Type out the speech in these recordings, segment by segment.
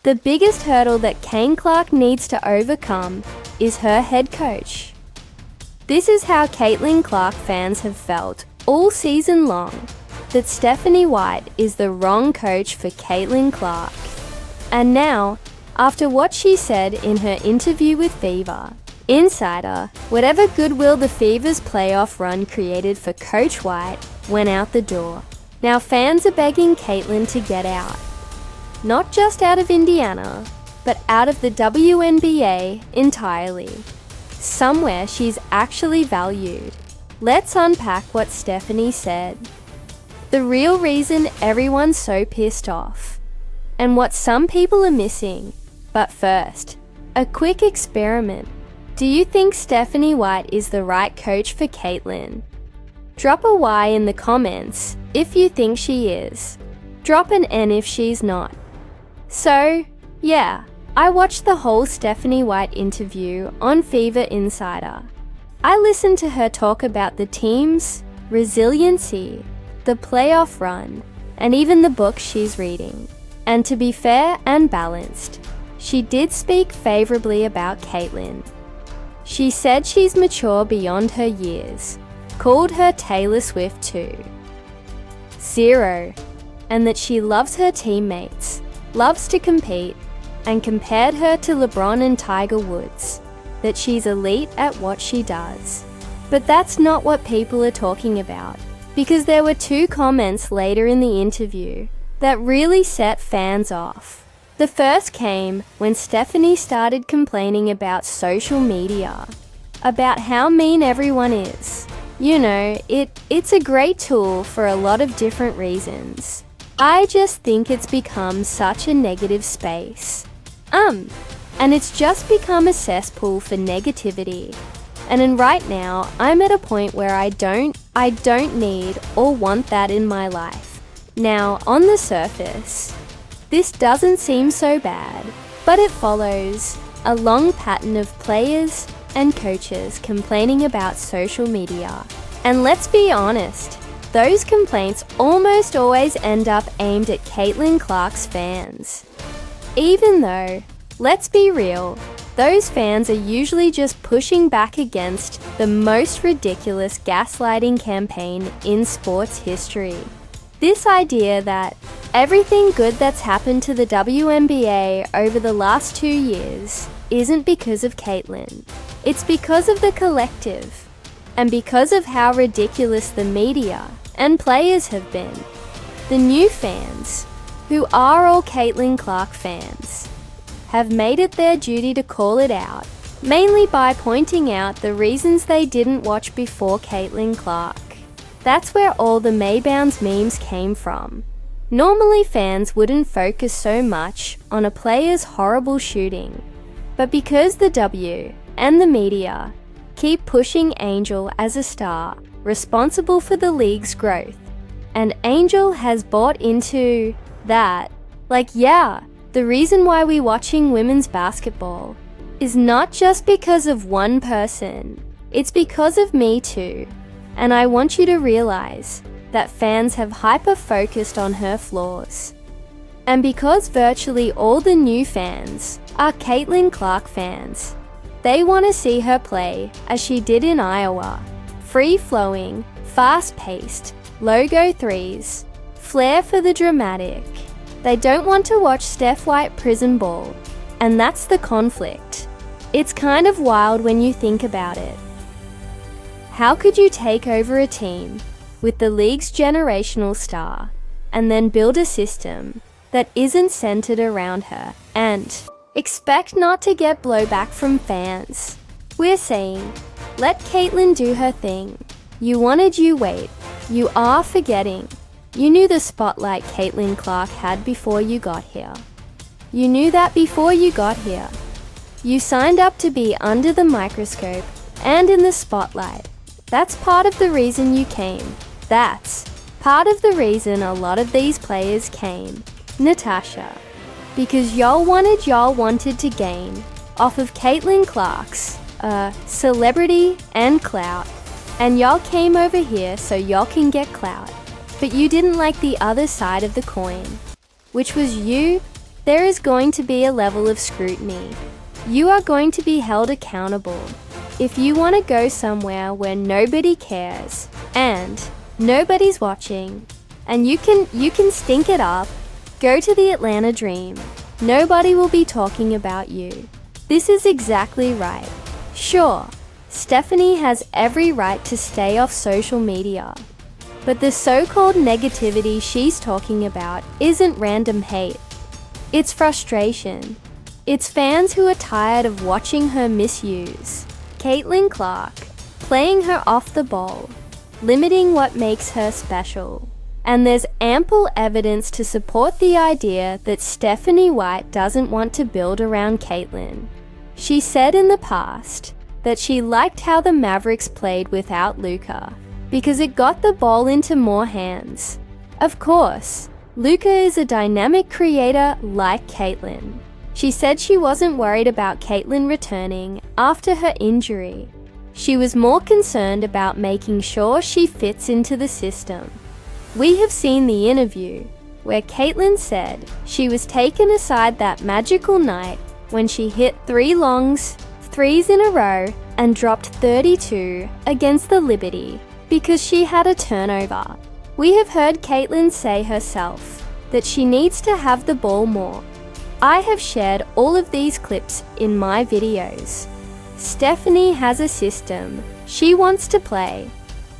The biggest hurdle that CaitlinClark needs to overcome is her head coach. This is how CaitlinClark fans have felt all season long, that StephanieWhite is the wrong coach for CaitlinClark. And now, after what she said in her interview with Fever Insider, whatever goodwill the Fever's playoff run created for Coach White went out the door. Now fans are begging Caitlin to get out. Not just out of Indiana, but out of the WNBA entirely. Somewhere she's actually valued. Let's unpack what Stephanie said. The real reason everyone's so pissed off, and what some people are missing. But first, a quick experiment. Do you think StephanieWhite is the right coach for Caitlin? Drop a Y in the comments if you think she is. Drop an N if she's not. So, yeah, I watched the whole StephanieWhite interview on Fever Insider. I listened to her talk about the team's resiliency, the playoff run, and even the book she's reading. And to be fair and balanced, she did speak favorably about Caitlin. She said she's mature beyond her years, called her Taylor Swift too. Zero, and that she loves her teammates, loves to compete, and compared her to LeBron and Tiger Woods, that she's elite at what she does. But that's not what people are talking about, because there were two comments later in the interview that really set fans off. The first came when Stephanie started complaining about social media, about how mean everyone is. You know, it's a great tool for a lot of different reasons. I just think it's become such a negative space. And it's just become a cesspool for negativity. And right now, I'm at a point where I don't need or want that in my life. Now, on the surface, this doesn't seem so bad, but it follows a long pattern of players and coaches complaining about social media. And let's be honest, those complaints almost always end up aimed at CaitlinClark's fans. Even though, let's be real, those fans are usually just pushing back against the most ridiculous gaslighting campaign in sports history. This idea that everything good that's happened to the WNBA over the last 2 years isn't because of Caitlin. It's because of the collective, and because of how ridiculous the media and players have been. The new fans, who are all CaitlinClark fans, have made it their duty to call it out, mainly by pointing out the reasons they didn't watch before CaitlinClark. That's where all the Maybounds memes came from. Normally fans wouldn't focus so much on a player's horrible shooting, but because the W and the media keep pushing Angel as a star responsible for the league's growth, and Angel has bought into that, the reason why we're watching women's basketball is not just because of one person, it's because of me too. And I want you to realize that fans have hyper-focused on her flaws. And because virtually all the new fans are CaitlinClark fans, they want to see her play as she did in Iowa. Free-flowing, fast-paced, logo threes, flair for the dramatic. They don't want to watch Steph White prison ball, and that's the conflict. It's kind of wild when you think about it. How could you take over a team with the league's generational star and then build a system that isn't centered around her and expect not to get blowback from fans? We're saying, let Caitlin do her thing. You wanted, you wait. You are forgetting. You knew the spotlight CaitlinClark had before you got here. You knew that before you got here. You signed up to be under the microscope and in the spotlight. That's part of the reason you came. That's part of the reason a lot of these players came, Natasha. Because y'all wanted to gain off of CaitlinClark's celebrity and clout. And y'all came over here so y'all can get clout. But you didn't like the other side of the coin, which was you there is going to be a level of scrutiny. You are going to be held accountable. If you want to go somewhere where nobody cares and nobody's watching and you can stink it up, go to the Atlanta Dream. Nobody will be talking about you. This is exactly right. Sure, Stephanie has every right to stay off social media, but the so-called negativity she's talking about isn't random hate. It's frustration. It's fans who are tired of watching her misuse CaitlinClark, playing her off the ball, limiting what makes her special. And there's ample evidence to support the idea that StephanieWhite doesn't want to build around Caitlin. She said in the past that she liked how the Mavericks played without Luka because it got the ball into more hands. Of course, Luka is a dynamic creator like Caitlin. She said she wasn't worried about Caitlin returning after her injury. She was more concerned about making sure she fits into the system. We have seen the interview where Caitlin said she was taken aside that magical night when she hit 3 long threes in a row and dropped 32 against the Liberty because she had a turnover. We have heard Caitlin say herself that she needs to have the ball more. I have shared all of these clips in my videos. Stephanie has a system she wants to play,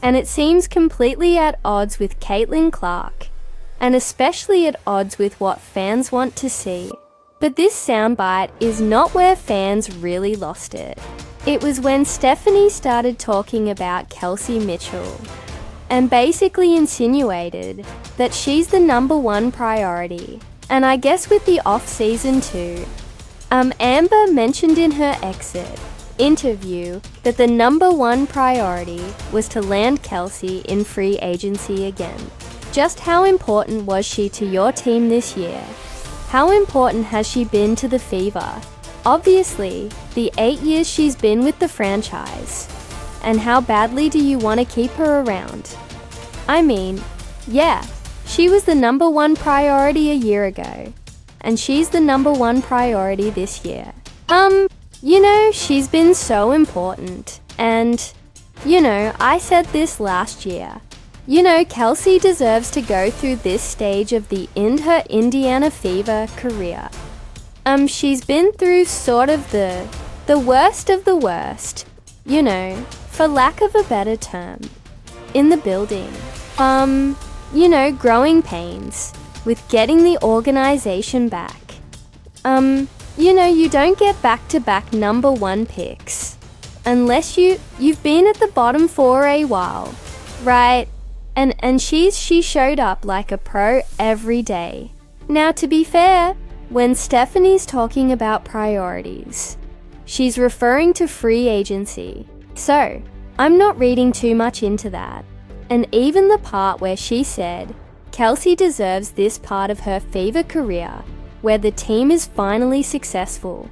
and it seems completely at odds with CaitlinClark, and especially at odds with what fans want to see. But this soundbite is not where fans really lost it. It was when Stephanie started talking about Kelsey Mitchell, and basically insinuated that she's the #1 priority. And I guess with the off-season too. Amber mentioned in her exit interview that the #1 priority was to land Kelsey in free agency again. Just how important was she to your team this year? How important has she been to the Fever? Obviously, the 8 years she's been with the franchise. And how badly do you want to keep her around? I mean, yeah, she was the #1 priority a year ago, and she's the #1 priority this year. She's been so important, and, I said this last year. Kelsey deserves to go through this stage of her Indiana Fever career. She's been through sort of the worst of the worst, for lack of a better term, in the building. Growing pains with getting the organization back. You don't get back-to-back #1 picks unless you've been at the bottom for a while, right? And she showed up like a pro every day. Now, to be fair, when Stephanie's talking about priorities, she's referring to free agency. So, I'm not reading too much into that. And even the part where she said Kelsey deserves this part of her Fever career where the team is finally successful,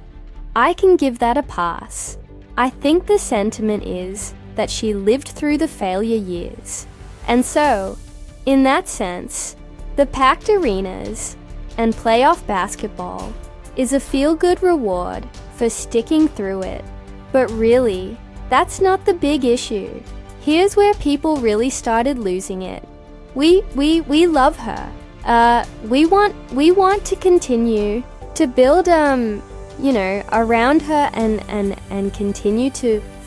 I can give that a pass. I think the sentiment is that she lived through the failure years. And so, in that sense, the packed arenas and playoff basketball is a feel-good reward for sticking through it. But really, that's not the big issue. Here's where people really started losing it. We love her. We want to continue to build around her and continue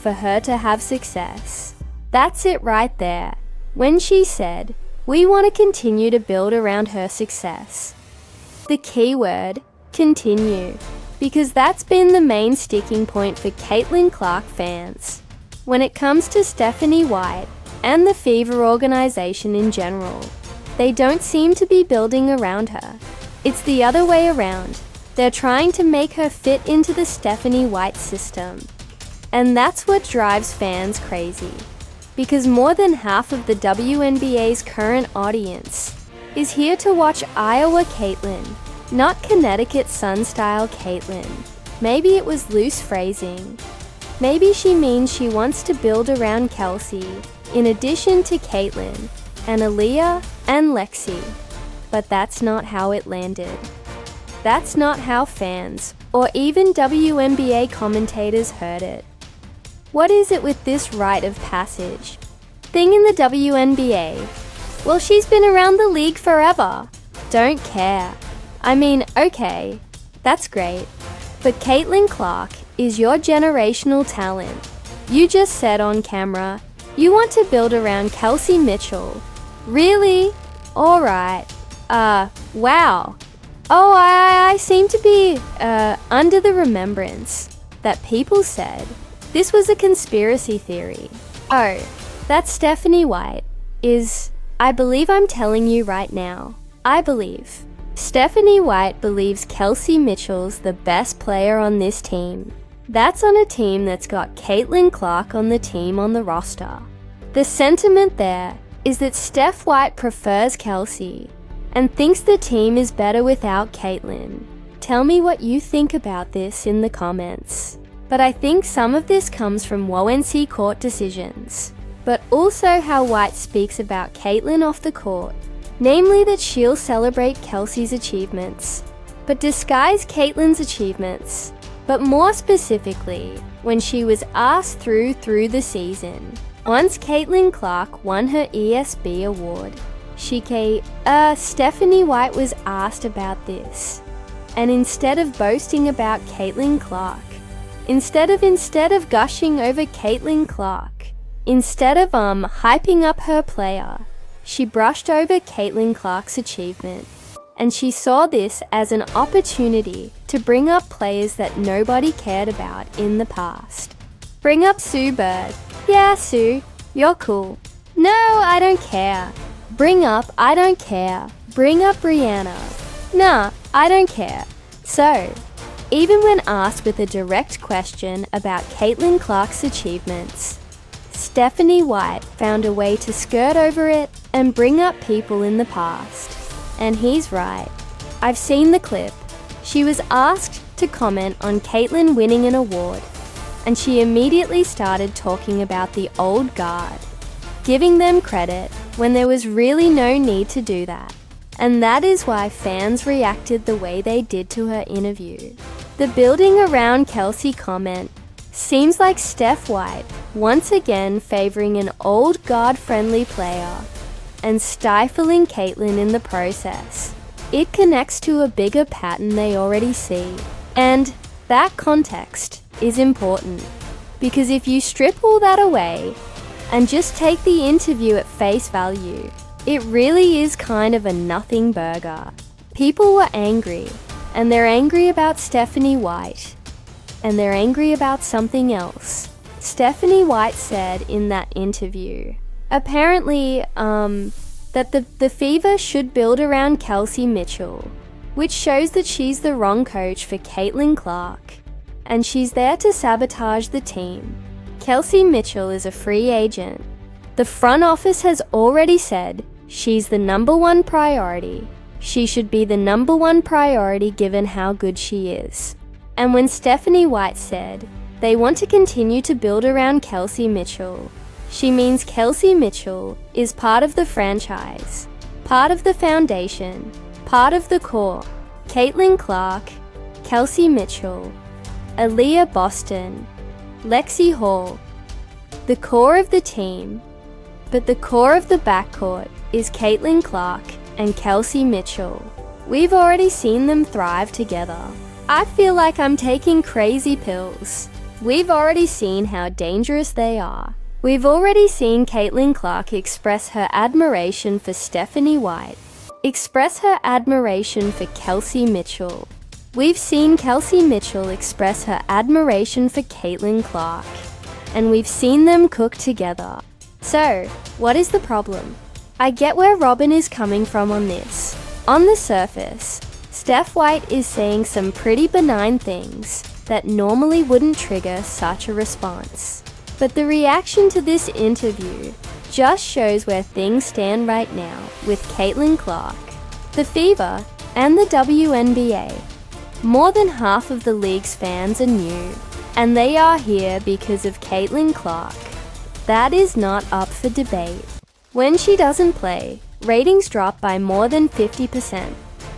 for her to have success. That's it right there. When she said, we want to continue to build around her success. The keyword, continue, because that's been the main sticking point for CaitlinClark fans when it comes to StephanieWhite and the Fever organization in general. They don't seem to be building around her. It's the other way around. They're trying to make her fit into the StephanieWhite system. And that's what drives fans crazy. Because more than half of the WNBA's current audience is here to watch Iowa Caitlin, not Connecticut Sun-style Caitlin. Maybe it was loose phrasing. Maybe she means she wants to build around Kelsey, in addition to Caitlin, and Aaliyah, and Lexi. But that's not how it landed. that's not how fans, or even WNBA commentators heard it. What is it with this rite of passage thing in the WNBA? Well, she's been around the league forever. Don't care. I mean, okay, that's great. But Caitlin Clark is your generational talent. You just said on camera, you want to build around Kelsey Mitchell. Really? Alright. Wow. Oh, I seem to be, under the remembrance that people said this was a conspiracy theory. Oh, that StephanieWhite is, I believe I'm telling you right now, I believe. StephanieWhite believes Kelsey Mitchell's the best player on this team. That's on a team that's got Caitlin Clark on the team on the roster. The sentiment there is that Steph White prefers Kelsey and thinks the team is better without Caitlin. Tell me what you think about this in the comments. But I think some of this comes from WNBA court decisions, but also how White speaks about Caitlin off the court, namely that she'll celebrate Kelsey's achievements, but disguise Caitlin's achievements. But more specifically, when she was asked through the season, once Caitlin Clark won her ESB award, StephanieWhite was asked about this. And instead of boasting about Caitlin Clark, instead of gushing over Caitlin Clark, instead of hyping up her player, she brushed over Caitlin Clark's achievement. And she saw this as an opportunity to bring up players that nobody cared about in the past. Bring up Sue Bird. Yeah, Sue, you're cool. No, I don't care. Bring up, I don't care. Bring up Brianna. Nah, I don't care. So, even when asked with a direct question about Caitlin Clark's achievements, StephanieWhite found a way to skirt over it and bring up people in the past. And he's right. I've seen the clip. She was asked to comment on Caitlin winning an award, and she immediately started talking about the old guard, giving them credit when there was really no need to do that. And that is why fans reacted the way they did to her interview. The building around Kelsey comment seems like Steph White once again favoring an old guard-friendly player and stifling Caitlin in the process. It connects to a bigger pattern they already see. And that context is important, because if you strip all that away and just take the interview at face value, it really is kind of a nothing burger. People were angry, and they're angry about StephanieWhite, and they're angry about something else. StephanieWhite said in that interview, apparently, that the Fever should build around Kelsey Mitchell, which shows that she's the wrong coach for Caitlin Clark, and she's there to sabotage the team. Kelsey Mitchell is a free agent. The front office has already said she's the number one priority. She should be the number one priority given how good she is. And when StephanieWhite said they want to continue to build around Kelsey Mitchell, she means Kelsey Mitchell is part of the franchise, part of the foundation, part of the core. Caitlin Clark, Kelsey Mitchell, Aaliyah Boston, Lexi Hall, the core of the team. But the core of the backcourt is Caitlin Clark and Kelsey Mitchell. We've already seen them thrive together. I feel like I'm taking crazy pills. We've already seen how dangerous they are. We've already seen Caitlin Clark express her admiration for StephanieWhite, express her admiration for Kelsey Mitchell. We've seen Kelsey Mitchell express her admiration for Caitlin Clark, and we've seen them cook together. So, what is the problem? I get where Robin is coming from on this. On the surface, Steph White is saying some pretty benign things that normally wouldn't trigger such a response. But the reaction to this interview just shows where things stand right now with Caitlin Clark, the Fever, and the WNBA. More than half of the league's fans are new, and they are here because of Caitlin Clark. That is not up for debate. When she doesn't play, ratings drop by more than 50%,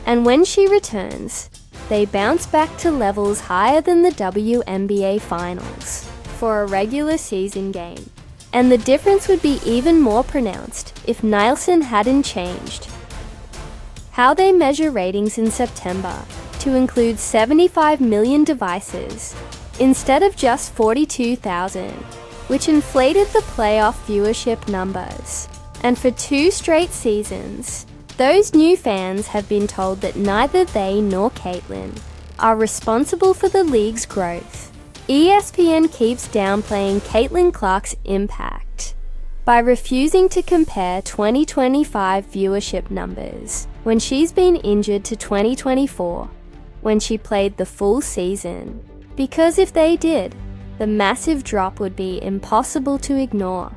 and when she returns, they bounce back to levels higher than the WNBA Finals for a regular season game. And the difference would be even more pronounced if Nielsen hadn't changed how they measure ratings in September to include 75 million devices instead of just 42,000, which inflated the playoff viewership numbers. And for 2 straight seasons, those new fans have been told that neither they nor Caitlin are responsible for the league's growth. ESPN keeps downplaying CaitlinClark's impact by refusing to compare 2025 viewership numbers when she's been injured to 2024, when she played the full season. Because if they did, the massive drop would be impossible to ignore.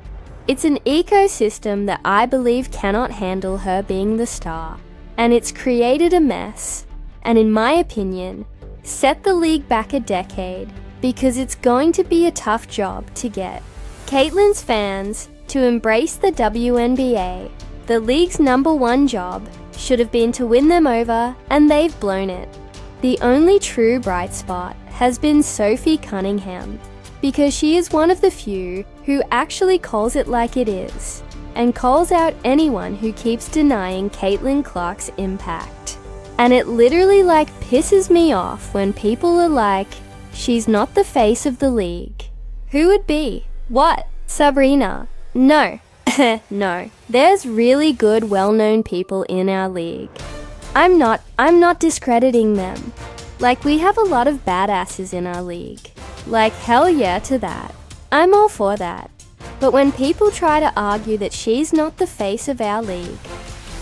It's an ecosystem that I believe cannot handle her being the star, and it's created a mess, and in my opinion, set the league back a decade, because it's going to be a tough job to get Caitlin's fans to embrace the WNBA. The league's #1 job should have been to win them over, and they've blown it. The only true bright spot has been Sophie Cunningham, because she is one of the few who actually calls it like it is, and calls out anyone who keeps denying CaitlinClark's impact. And it literally pisses me off when people are like, she's not the face of the league. Who would be? What? Sabrina? No. No. There's really good, well-known people in our league. I'm not discrediting them. We have a lot of badasses in our league. Hell yeah to that. I'm all for that. But when people try to argue that she's not the face of our league,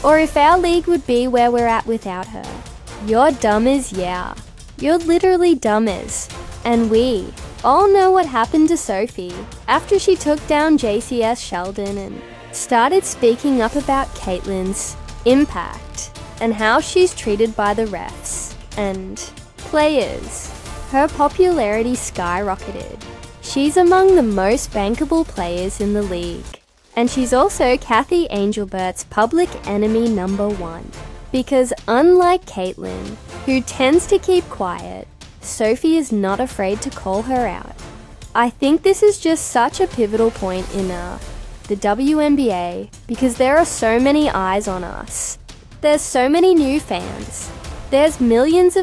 or if our league would be where we're at without her, you're dumb as yeah. You're literally dumb as. And we all know what happened to Sophie after she took down JCS Sheldon and started speaking up about Caitlin's impact and how she's treated by the refs and players. Her popularity skyrocketed. She's among the most bankable players in the league. And she's also Kathy Angelbert's public enemy #1. Because unlike Caitlin, who tends to keep quiet, Sophie is not afraid to call her out. I think this is just such a pivotal point in the WNBA because there are so many eyes on us. There's so many new fans. There's millions,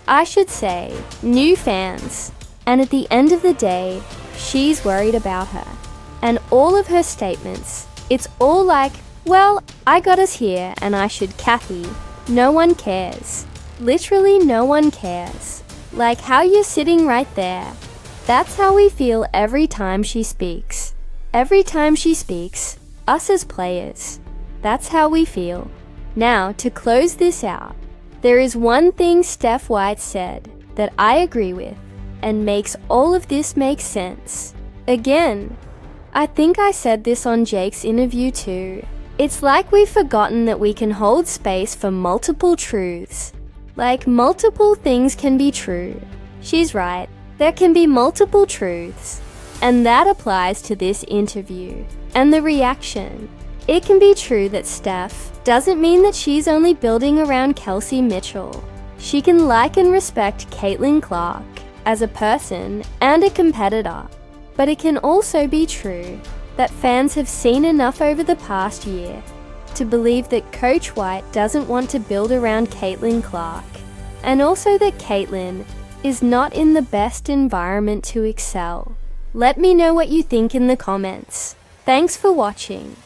I should say, new fans. And at the end of the day, she's worried about her. And all of her statements, it's all well, I got us here and I should Kathy. No one cares. Literally no one cares. How you're sitting right there. That's how we feel every time she speaks. Every time she speaks, us as players. That's how we feel. Now, to close this out, there is one thing StephanieWhite said that I agree with and makes all of this make sense. Again, I think I said this on Jake's interview too. It's like we've forgotten that we can hold space for multiple truths. Multiple things can be true. She's right. There can be multiple truths. And that applies to this interview and the reaction. It can be true that Steph doesn't mean that she's only building around Kelsey Mitchell. She can like and respect CaitlinClark as a person and a competitor. But it can also be true that fans have seen enough over the past year to believe that Coach White doesn't want to build around CaitlinClark, and also that Caitlin is not in the best environment to excel. Let me know what you think in the comments. Thanks for watching.